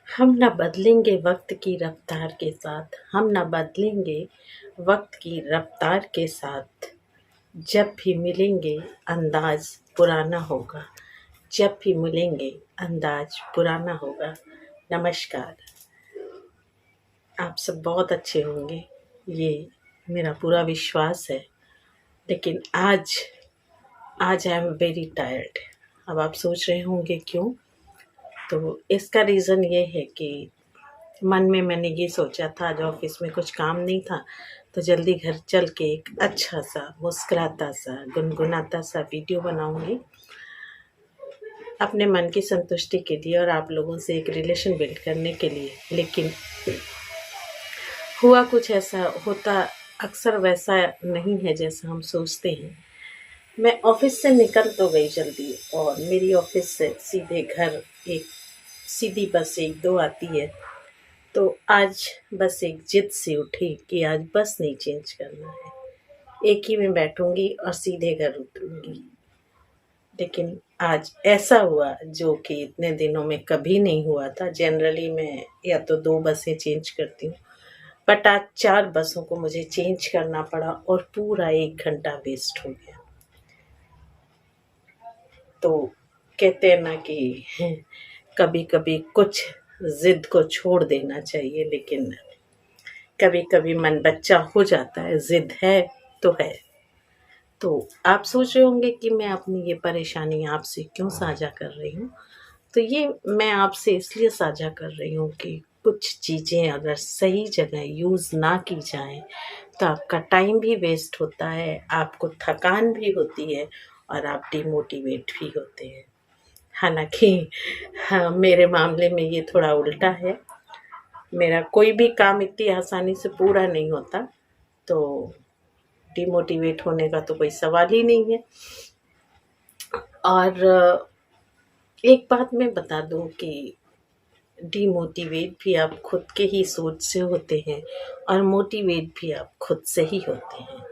हम ना बदलेंगे वक्त की रफ्तार के साथ, हम ना बदलेंगे वक्त की रफ्तार के साथ। जब भी मिलेंगे अंदाज पुराना होगा, जब भी मिलेंगे अंदाज पुराना होगा। नमस्कार, आप सब बहुत अच्छे होंगे, ये मेरा पूरा विश्वास है। लेकिन आज आज आई एम वेरी टायर्ड। अब आप सोच रहे होंगे क्यों? तो इसका रीज़न ये है कि मन में मैंने ये सोचा था, आज ऑफिस में कुछ काम नहीं था, तो जल्दी घर चल के एक अच्छा सा मुस्कुराता सा गुनगुनाता सा वीडियो बनाऊंगी अपने मन की संतुष्टि के लिए और आप लोगों से एक रिलेशन बिल्ड करने के लिए। लेकिन हुआ कुछ ऐसा, होता अक्सर वैसा नहीं है जैसा हम सोचते हैं। मैं ऑफिस से निकल तो गई जल्दी, और मेरी ऑफिस से सीधे घर एक सीधी बस 1-2 आती है। तो आज बस एक जिद से उठी कि आज बस नहीं चेंज करना है, एक ही में बैठूंगी और सीधे घर उतरूंगी। लेकिन आज ऐसा हुआ जो कि इतने दिनों में कभी नहीं हुआ था। जनरली मैं या तो 2 बसें चेंज करती हूँ, बट आज 4 बसों को मुझे चेंज करना पड़ा और पूरा 1 घंटा वेस्ट हो गया। तो कहते हैं ना कि कभी कभी कुछ जिद को छोड़ देना चाहिए, लेकिन कभी कभी मन बच्चा हो जाता है। जिद है तो है। तो आप सोच रहे होंगे कि मैं अपनी ये परेशानी आपसे क्यों साझा कर रही हूँ। तो ये मैं आपसे इसलिए साझा कर रही हूँ कि कुछ चीज़ें अगर सही जगह यूज़ ना की जाएं तो आपका टाइम भी वेस्ट होता है, आपको थकान भी होती है और आप डिमोटिवेट भी होते हैं। हालांकि हाँ, मेरे मामले में ये थोड़ा उल्टा है। मेरा कोई भी काम इतनी आसानी से पूरा नहीं होता, तो डिमोटिवेट होने का तो कोई सवाल ही नहीं है। और एक बात मैं बता दूं कि डिमोटिवेट भी आप खुद के ही सोच से होते हैं और मोटिवेट भी आप खुद से ही होते हैं।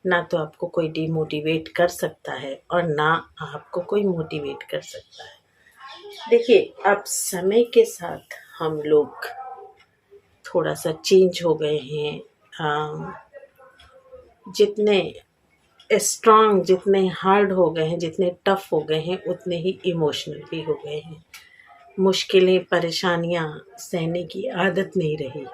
ना तो आपको कोई डिमोटिवेट कर सकता है और ना आपको कोई मोटिवेट कर सकता है। देखिए, अब समय के साथ हम लोग थोड़ा सा चेंज हो गए हैं। जितने स्ट्रांग, जितने हार्ड हो गए हैं, जितने टफ हो गए हैं, उतने ही इमोशनल भी हो गए हैं। मुश्किलें, परेशानियां सहने की आदत नहीं रही।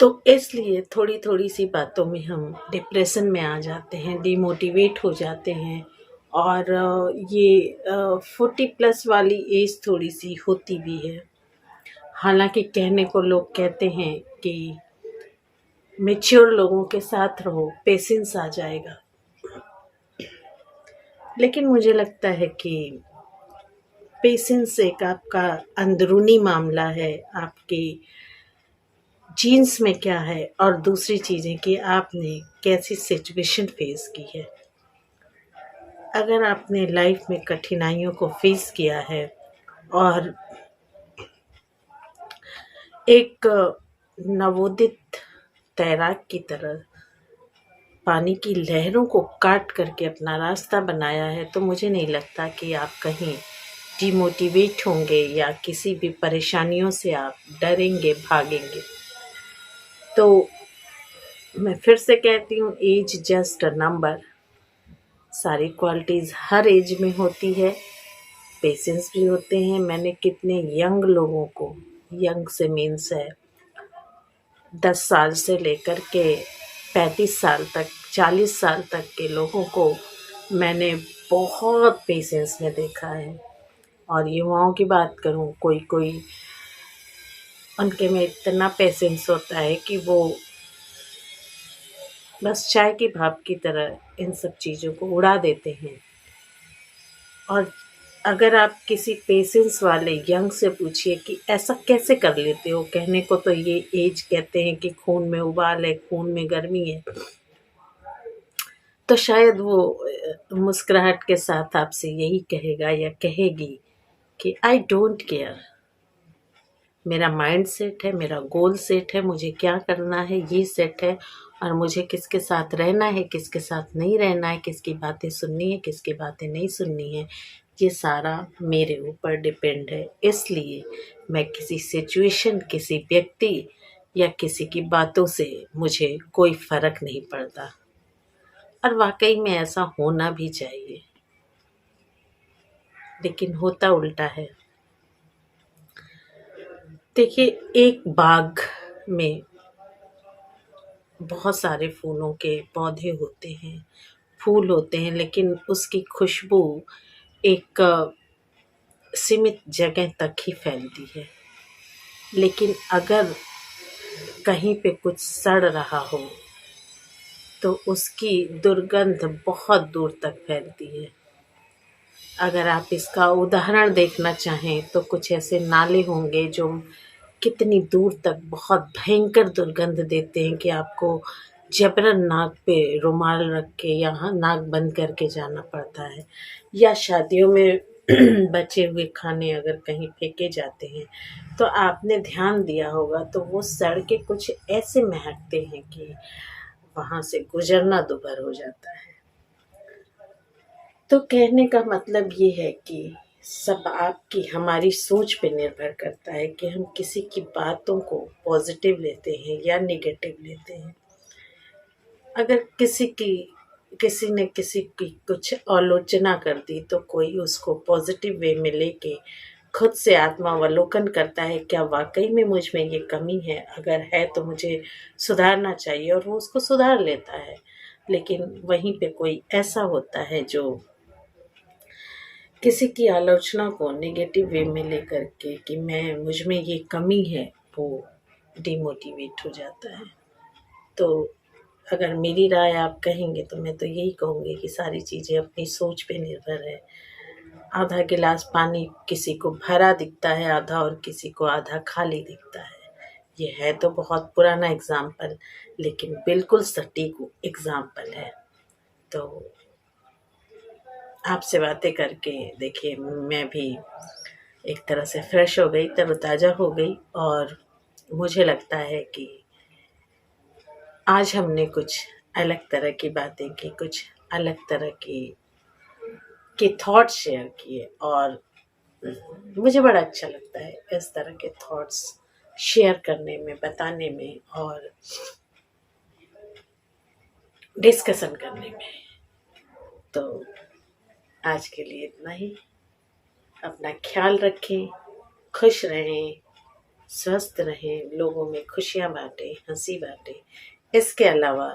तो इसलिए थोड़ी थोड़ी सी बातों में हम डिप्रेशन में आ जाते हैं, डिमोटिवेट हो जाते हैं। और ये 40+ वाली एज थोड़ी सी होती भी है। हालांकि कहने को लोग कहते हैं कि मैच्योर लोगों के साथ रहो, पेशेंस आ जाएगा। लेकिन मुझे लगता है कि पेशेंस एक आपका अंदरूनी मामला है, आपके जीन्स में क्या है, और दूसरी चीज़ें कि आपने कैसी सिचुएशन फेस की है। अगर आपने लाइफ में कठिनाइयों को फेस किया है और एक नवोदित तैराक की तरह पानी की लहरों को काट करके अपना रास्ता बनाया है, तो मुझे नहीं लगता कि आप कहीं डिमोटिवेट होंगे या किसी भी परेशानियों से आप डरेंगे, भागेंगे। तो मैं फिर से कहती हूँ, एज जस्ट अ नंबर। सारी क्वालिटीज़ हर एज में होती है, पेशेंस भी होते हैं। मैंने कितने यंग लोगों को, यंग से मीन्स है 10 साल से लेकर के 35 साल तक, 40 साल तक के लोगों को मैंने बहुत पेशेंस में देखा है। और युवाओं की बात करूं, कोई कोई उनके में इतना पेशेंस होता है कि वो बस चाय के भाप की तरह इन सब चीज़ों को उड़ा देते हैं। और अगर आप किसी पेशेंस वाले यंग से पूछिए कि ऐसा कैसे कर लेते हो, कहने को तो ये एज कहते हैं कि खून में उबाल है, खून में गर्मी है, तो शायद वो मुस्कुराहट के साथ आपसे यही कहेगा या कहेगी कि आई डोंट केयर, मेरा माइंड सेट है, मेरा गोल सेट है, मुझे क्या करना है ये सेट है, और मुझे किसके साथ रहना है, किसके साथ नहीं रहना है, किसकी बातें सुननी है, किसकी बातें नहीं सुननी है, ये सारा मेरे ऊपर डिपेंड है, इसलिए मैं किसी सिचुएशन, किसी व्यक्ति या किसी की बातों से मुझे कोई फ़र्क नहीं पड़ता। और वाक़ई में ऐसा होना भी चाहिए, लेकिन होता उल्टा है। देखिए, एक बाग में बहुत सारे फूलों के पौधे होते हैं, फूल होते हैं, लेकिन उसकी खुशबू एक सीमित जगह तक ही फैलती है। लेकिन अगर कहीं पे कुछ सड़ रहा हो तो उसकी दुर्गंध बहुत दूर तक फैलती है। अगर आप इसका उदाहरण देखना चाहें तो कुछ ऐसे नाले होंगे जो कितनी दूर तक बहुत भयंकर दुर्गंध देते हैं कि आपको जबरन नाक पे रुमाल रख के या नाक बंद करके जाना पड़ता है। या शादियों में बचे हुए खाने अगर कहीं फेंके जाते हैं तो आपने ध्यान दिया होगा तो वो सड़ के कुछ ऐसे महकते हैं कि वहाँ से गुजरना दूभर हो जाता है। तो कहने का मतलब ये है कि सब आपकी हमारी सोच पे निर्भर करता है कि हम किसी की बातों को पॉजिटिव लेते हैं या नेगेटिव लेते हैं। अगर किसी ने किसी की कुछ आलोचना कर दी तो कोई उसको पॉजिटिव वे में लेके खुद से आत्मावलोकन करता है, क्या वाकई में मुझ में ये कमी है, अगर है तो मुझे सुधारना चाहिए, और वो उसको सुधार लेता है। लेकिन वहीं पे कोई ऐसा होता है जो किसी की आलोचना को नेगेटिव वे में लेकर के कि मुझ में ये कमी है, वो डिमोटिवेट हो जाता है। तो अगर मेरी राय आप कहेंगे तो मैं तो यही कहूँगी कि सारी चीज़ें अपनी सोच पे निर्भर है। आधा गिलास पानी किसी को भरा दिखता है आधा, और किसी को आधा खाली दिखता है। ये है तो बहुत पुराना एग्जाम्पल, लेकिन बिल्कुल सटीक एग्जाम्पल है। तो आपसे बातें करके देखिए मैं भी एक तरह से फ्रेश हो गई, तरोताज़ा हो गई, और मुझे लगता है कि आज हमने कुछ अलग तरह की बातें की, कुछ अलग तरह के थॉट्स शेयर किए, और मुझे बड़ा अच्छा लगता है इस तरह के थॉट्स शेयर करने में, बताने में और डिस्कशन करने में। तो आज के लिए इतना ही। अपना ख्याल रखें, खुश रहें, स्वस्थ रहें, लोगों में खुशियाँ बांटें, हंसी बांटें। इसके अलावा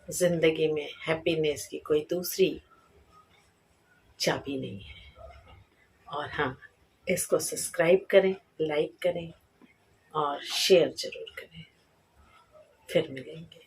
ज़िंदगी में हैप्पीनेस की कोई दूसरी चाबी नहीं है। और हाँ, इसको सब्सक्राइब करें, लाइक करें और शेयर ज़रूर करें। फिर मिलेंगे।